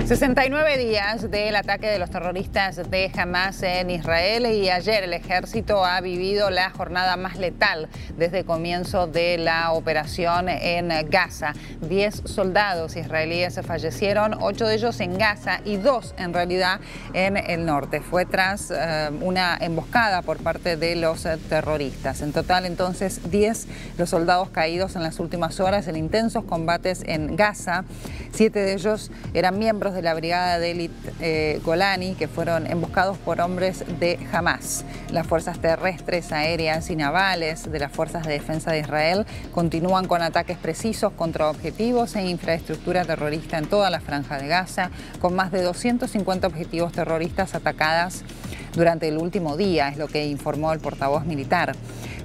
69 días del ataque de los terroristas de Hamas en Israel y ayer el ejército ha vivido la jornada más letal desde el comienzo de la operación en Gaza. 10 soldados israelíes fallecieron, 8 de ellos en Gaza y 2 en realidad en el norte. Fue tras una emboscada por parte de los terroristas. En total entonces 10 los soldados caídos en las últimas horas en intensos combates en Gaza. 7 de ellos eran miembros de la brigada de élite Golani, que fueron emboscados por hombres de Hamas. Las fuerzas terrestres, aéreas y navales de las fuerzas de defensa de Israel continúan con ataques precisos contra objetivos e infraestructura terrorista en toda la franja de Gaza, con más de 250 objetivos terroristas atacadas durante el último día, es lo que informó el portavoz militar.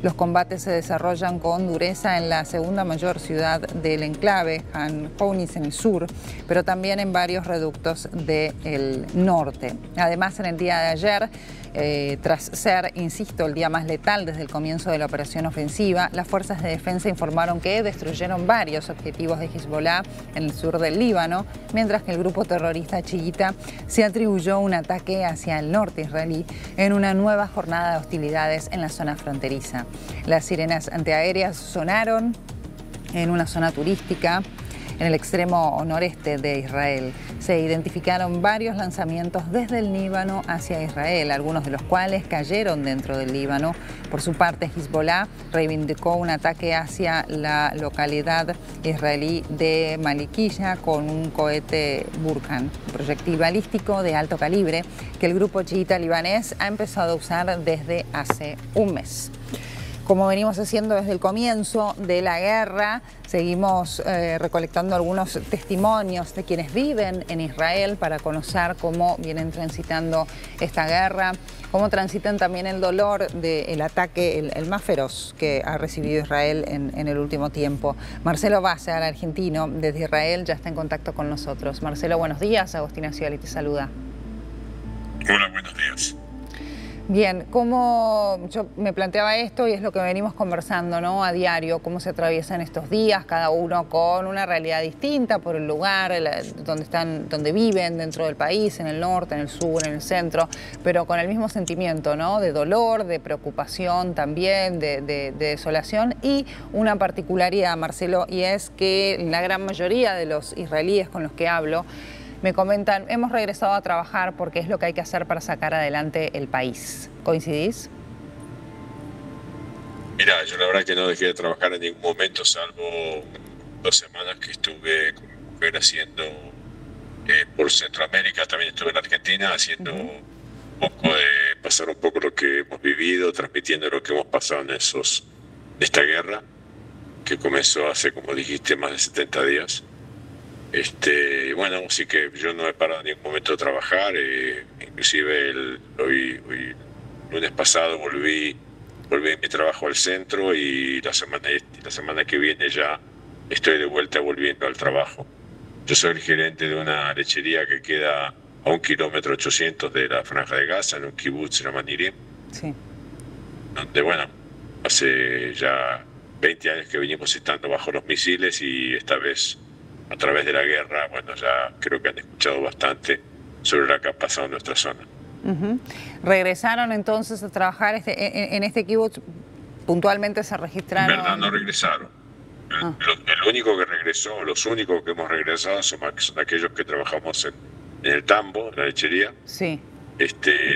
Los combates se desarrollan con dureza en la segunda mayor ciudad del enclave, Han Younis, en el sur, pero también en varios reductos del norte. Además, en el día de ayer, tras ser, insisto, el día más letal desde el comienzo de la operación ofensiva, las fuerzas de defensa informaron que destruyeron varios objetivos de Hezbollah en el sur del Líbano, mientras que el grupo terrorista chiita se atribuyó un ataque hacia el norte israelí en una nueva jornada de hostilidades en la zona fronteriza. Las sirenas antiaéreas sonaron en una zona turística en el extremo noreste de Israel. Se identificaron varios lanzamientos desde el Líbano hacia Israel, algunos de los cuales cayeron dentro del Líbano. Por su parte, Hezbollah reivindicó un ataque hacia la localidad israelí de Malikiya con un cohete Burkan, un proyectil balístico de alto calibre que el grupo chiita libanés ha empezado a usar desde hace un mes. Como venimos haciendo desde el comienzo de la guerra, seguimos recolectando algunos testimonios de quienes viven en Israel para conocer cómo vienen transitando esta guerra, cómo transitan también el dolor del ataque, el más feroz que ha recibido Israel en el último tiempo. Marcelo Basser, argentino, desde Israel, ya está en contacto con nosotros. Marcelo, buenos días. Agustina Scioli te saluda. Hola, buenos días. Bien, como yo me planteaba esto y es lo que venimos conversando, ¿no? A diario, cómo se atraviesan estos días, cada uno con una realidad distinta por el lugar donde viven dentro del país, en el norte, en el sur, en el centro, pero con el mismo sentimiento, ¿no? De dolor, de preocupación también, de desolación y una particularidad, Marcelo, y es que la gran mayoría de los israelíes con los que hablo me comentan, hemos regresado a trabajar porque es lo que hay que hacer para sacar adelante el país. ¿Coincidís? Mira, yo la verdad que no dejé de trabajar en ningún momento, salvo 2 semanas que estuve con mi mujer haciendo por Centroamérica, también estuve en Argentina haciendo un poco de pasar un poco lo que hemos vivido, transmitiendo lo que hemos pasado en esta guerra, que comenzó hace, como dijiste, más de 70 días. Bueno, así que yo no he parado en ningún momento de trabajar, inclusive hoy lunes pasado volví en mi trabajo al centro y la semana que viene ya estoy de vuelta volviendo al trabajo. Yo soy el gerente de una lechería que queda a 1,8 kilómetros de la franja de Gaza, en un kibutz en Amanirim, sí, donde, bueno, hace ya 20 años que venimos estando bajo los misiles y esta vez, a través de la guerra, bueno, ya creo que han escuchado bastante sobre lo que ha pasado en nuestra zona. ¿Regresaron entonces a trabajar en este kibutz? ¿Puntualmente se registraron? En verdad no regresaron. El único que regresó, los únicos que hemos regresado son aquellos que trabajamos en el tambo, en la lechería. Sí.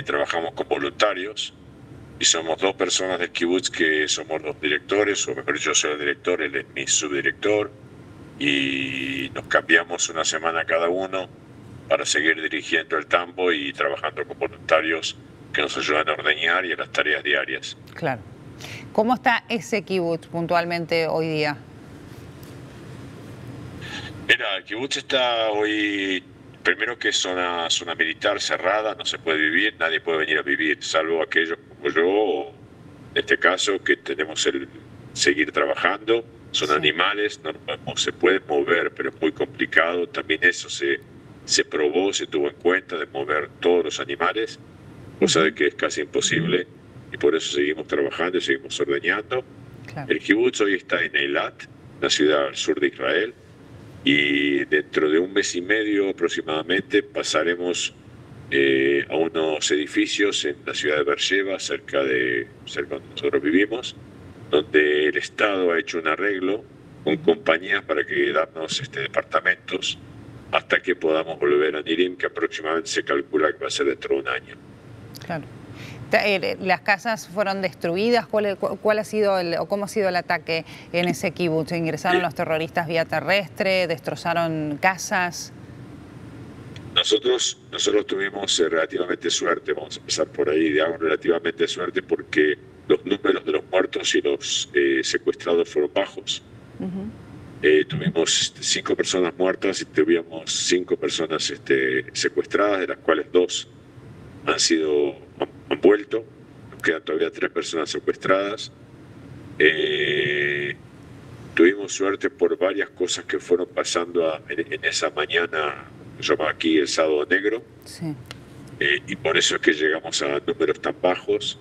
Trabajamos con voluntarios y somos 2 personas del kibutz que somos los directores, o mejor dicho, yo soy el director, él es mi subdirector, y nos cambiamos una semana cada uno para seguir dirigiendo el tambo y trabajando con voluntarios que nos ayudan a ordeñar y a las tareas diarias. Claro. ¿Cómo está ese kibutz puntualmente hoy día? Mira, el kibutz está hoy, primero que es zona militar cerrada, no se puede vivir, nadie puede venir a vivir, salvo aquellos como yo, o en este caso, que tenemos el seguir trabajando. Son animales, no se pueden mover, pero es muy complicado. También eso se probó, se tuvo en cuenta de mover todos los animales, cosa de que es casi imposible, y por eso seguimos trabajando y seguimos ordeñando. Claro. El kibutz hoy está en Eilat, la ciudad al sur de Israel, y dentro de un mes y medio aproximadamente pasaremos a unos edificios en la ciudad de Beersheba, cerca de donde nosotros vivimos, donde el Estado ha hecho un arreglo con compañías para que darnos departamentos hasta que podamos volver a Nirim, que aproximadamente se calcula que va a ser dentro de un año. Claro. ¿Las casas fueron destruidas? ¿Cuál ha sido cómo ha sido el ataque en ese kibutz? ¿Ingresaron los terroristas vía terrestre? ¿Destrozaron casas? Nosotros tuvimos relativamente suerte, vamos a empezar por ahí, digamos relativamente suerte porque los números de los muertos y los secuestrados fueron bajos. Tuvimos 5 personas muertas y tuvimos 5 personas secuestradas, de las cuales 2 han vuelto. Nos quedan todavía 3 personas secuestradas. Tuvimos suerte por varias cosas que fueron pasando en esa mañana, se llama aquí el sábado negro. Sí. Y por eso es que llegamos a números tan bajos.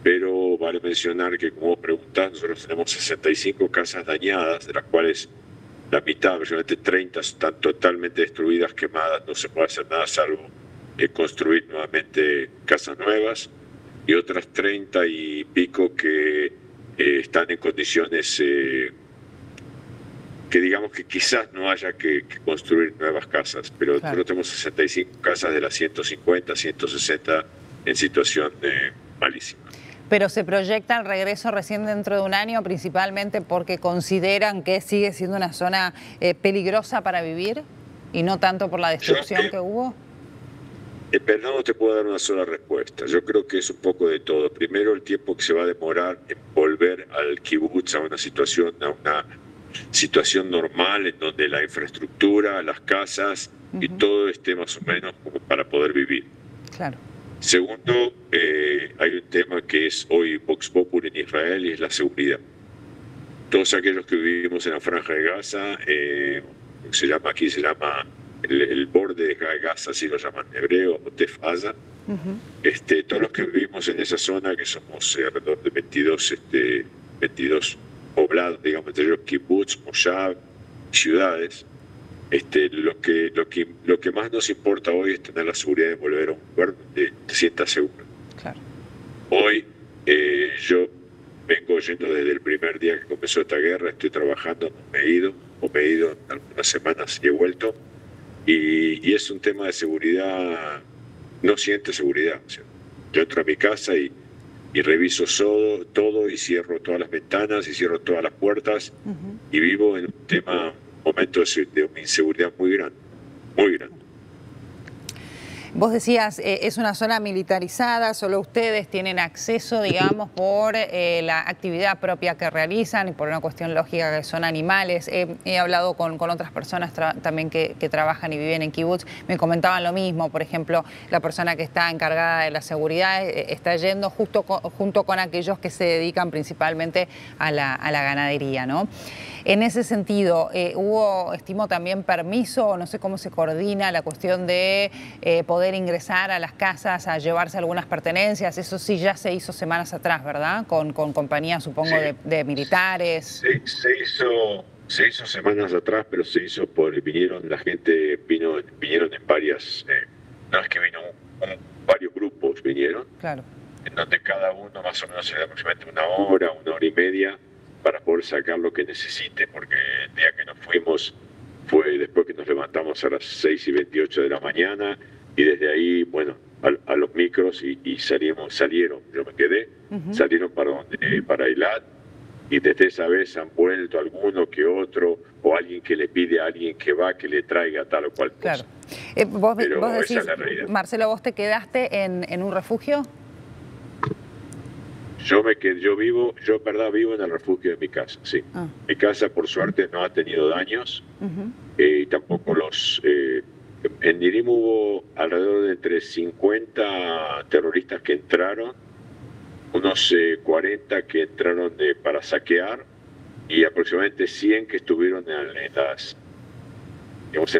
Pero vale mencionar que, como preguntás, nosotros tenemos 65 casas dañadas, de las cuales la mitad, aproximadamente 30, están totalmente destruidas, quemadas, no se puede hacer nada salvo construir nuevamente casas nuevas, y otras 30 y pico que están en condiciones que digamos que quizás no haya que construir nuevas casas, pero nosotros tenemos 65 casas de las 150, 160 en situación malísima. Pero se proyecta el regreso recién dentro de un año, principalmente porque consideran que sigue siendo una zona peligrosa para vivir y no tanto por la destrucción que hubo. Pero no te puedo dar una sola respuesta. Yo creo que es un poco de todo. Primero, el tiempo que se va a demorar en volver al kibutz a una situación normal, en donde la infraestructura, las casas y todo esté más o menos como para poder vivir. Claro. Segundo, hay un tema que es hoy Vox Populi en Israel y es la seguridad. Todos aquellos que vivimos en la Franja de Gaza, aquí se llama el borde de Gaza, así lo llaman en hebreo, Otef Aza. Todos los que vivimos en esa zona, que somos alrededor de 22 poblados, digamos, entre ellos kibbutz, moshav, ciudades. Lo que más nos importa hoy es tener la seguridad de volver a un lugar donde te sientas seguro. Claro. Hoy yo vengo yendo desde el primer día que comenzó esta guerra, estoy trabajando, me he ido en algunas semanas y he vuelto, y es un tema de seguridad, no siento seguridad. O sea, yo entro a mi casa y reviso todo y cierro todas las ventanas y cierro todas las puertas y vivo en un momento de una inseguridad muy grande, muy grande. Vos decías, es una zona militarizada, solo ustedes tienen acceso, digamos, por la actividad propia que realizan y por una cuestión lógica que son animales. He hablado con otras personas también que trabajan y viven en kibutz, me comentaban lo mismo. Por ejemplo, la persona que está encargada de la seguridad está yendo junto con aquellos que se dedican principalmente a la ganadería, ¿no? En ese sentido, hubo, estimo, también permiso, no sé cómo se coordina la cuestión de poder ingresar a las casas a llevarse algunas pertenencias. Eso sí ya se hizo semanas atrás, ¿verdad? Con compañías, supongo, sí, de militares. Sí, se hizo semanas atrás, pero se hizo la gente vinieron en varias, no es que vino varios grupos vinieron, claro, en donde cada uno más o menos era aproximadamente una hora y media, para poder sacar lo que necesite, porque el día que nos fuimos fue después que nos levantamos a las 6:28 de la mañana, y desde ahí, bueno, a los micros y salieron, yo me quedé, salieron para Eilat, y desde esa vez han vuelto alguno que otro, o alguien que le pide a alguien que le traiga tal o cual cosa. Claro. Vos decís, esa es la realidad. Marcelo, ¿vos te quedaste en un refugio? Yo vivo en el refugio de mi casa, sí. Mi casa, por suerte, no ha tenido daños, y tampoco en Nirim hubo alrededor de entre 50 terroristas que entraron, unos 40 que entraron para saquear, y aproximadamente 100 que estuvieron en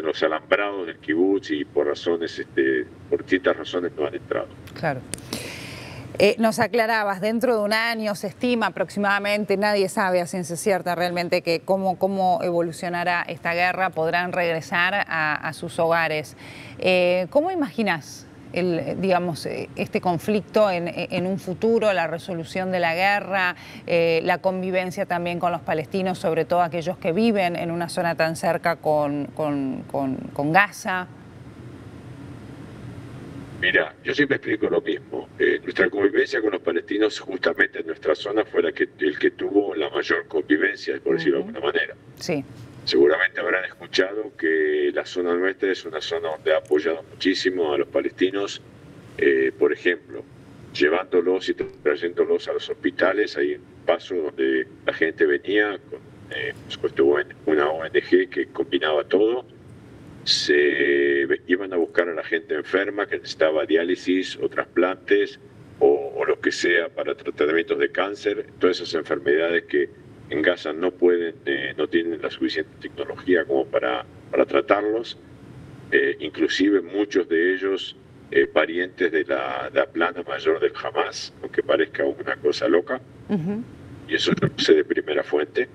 los alambrados del kibutz, y por distintas razones no han entrado. Claro. Nos aclarabas, dentro de un año se estima aproximadamente, nadie sabe a ciencia cierta realmente que cómo evolucionará esta guerra, podrán regresar a sus hogares. ¿Cómo imaginas este conflicto en un futuro, la resolución de la guerra, la convivencia también con los palestinos, sobre todo aquellos que viven en una zona tan cerca con Gaza? Mira, yo siempre explico lo mismo. Nuestra convivencia con los palestinos justamente en nuestra zona fue el que tuvo la mayor convivencia, por decirlo de alguna manera. Sí. Seguramente habrán escuchado que la zona nuestra es una zona donde ha apoyado muchísimo a los palestinos, por ejemplo, llevándolos y trayéndolos a los hospitales. Hay un paso donde la gente venía, por supuesto una ONG que combinaba todo. Se iban a buscar a la gente enferma que necesitaba diálisis o trasplantes o lo que sea para tratamientos de cáncer, todas esas enfermedades que en Gaza no tienen la suficiente tecnología como para tratarlos, inclusive muchos de ellos parientes de la plana mayor del Hamas, aunque parezca una cosa loca, y eso lo sé de primera fuente,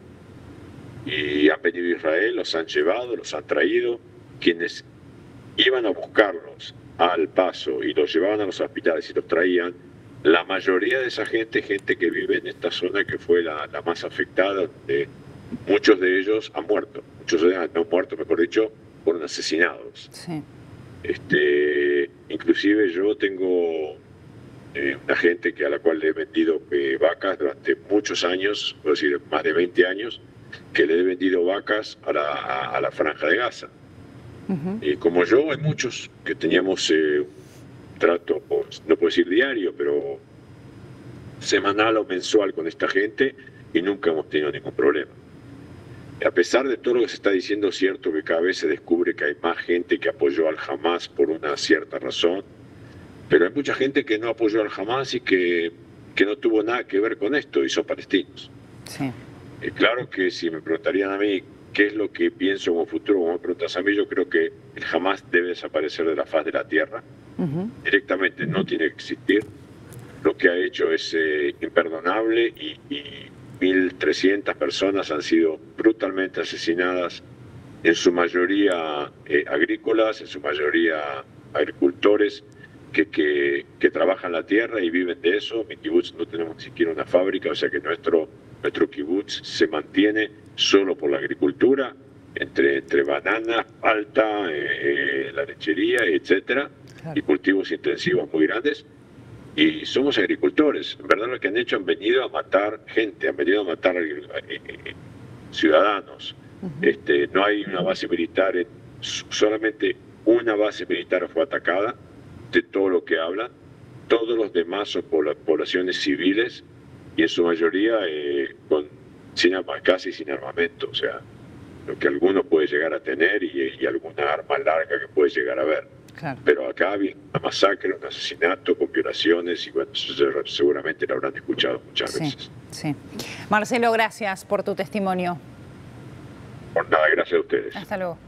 y han venido a Israel, los han llevado, los han traído. Quienes iban a buscarlos al paso y los llevaban a los hospitales y los traían, la mayoría de esa gente que vive en esta zona que fue la más afectada, muchos de ellos han muerto, muchos de ellos no han muerto, mejor dicho, fueron asesinados. Sí. Inclusive yo tengo una gente a la cual le he vendido vacas durante muchos años, puedo decir más de 20 años, que le he vendido vacas a la Franja de Gaza. Como yo, hay muchos que teníamos un trato, no puedo decir diario, pero semanal o mensual con esta gente y nunca hemos tenido ningún problema. A pesar de todo lo que se está diciendo, es cierto que cada vez se descubre que hay más gente que apoyó al Hamas por una cierta razón, pero hay mucha gente que no apoyó al Hamas y que no tuvo nada que ver con esto y son palestinos. Sí. Claro que si me preguntarían a mí qué es lo que pienso como futuro, como me preguntas a mí, yo creo que el Hamas debe desaparecer de la faz de la tierra. Directamente no tiene que existir. Lo que ha hecho es imperdonable y 1.300 personas han sido brutalmente asesinadas, en su mayoría agrícolas, en su mayoría agricultores que trabajan la tierra y viven de eso. Mi kibutz no tenemos ni siquiera una fábrica, o sea que nuestro kibutz se mantiene solo por la agricultura, entre bananas, palta, la lechería, etcétera, claro, y cultivos intensivos muy grandes. Y somos agricultores. En verdad lo que han hecho, han venido a matar gente, han venido a matar ciudadanos. No hay una base militar, solamente una base militar fue atacada, de todo lo que hablan. Todos los demás son poblaciones civiles y en su mayoría casi sin armamento, o sea, lo que alguno puede llegar a tener y alguna arma larga que puede llegar a ver. Claro. Pero acá había una masacre, un asesinato con violaciones y bueno, seguramente lo habrán escuchado muchas veces. Sí. Marcelo, gracias por tu testimonio. Por nada, gracias a ustedes. Hasta luego.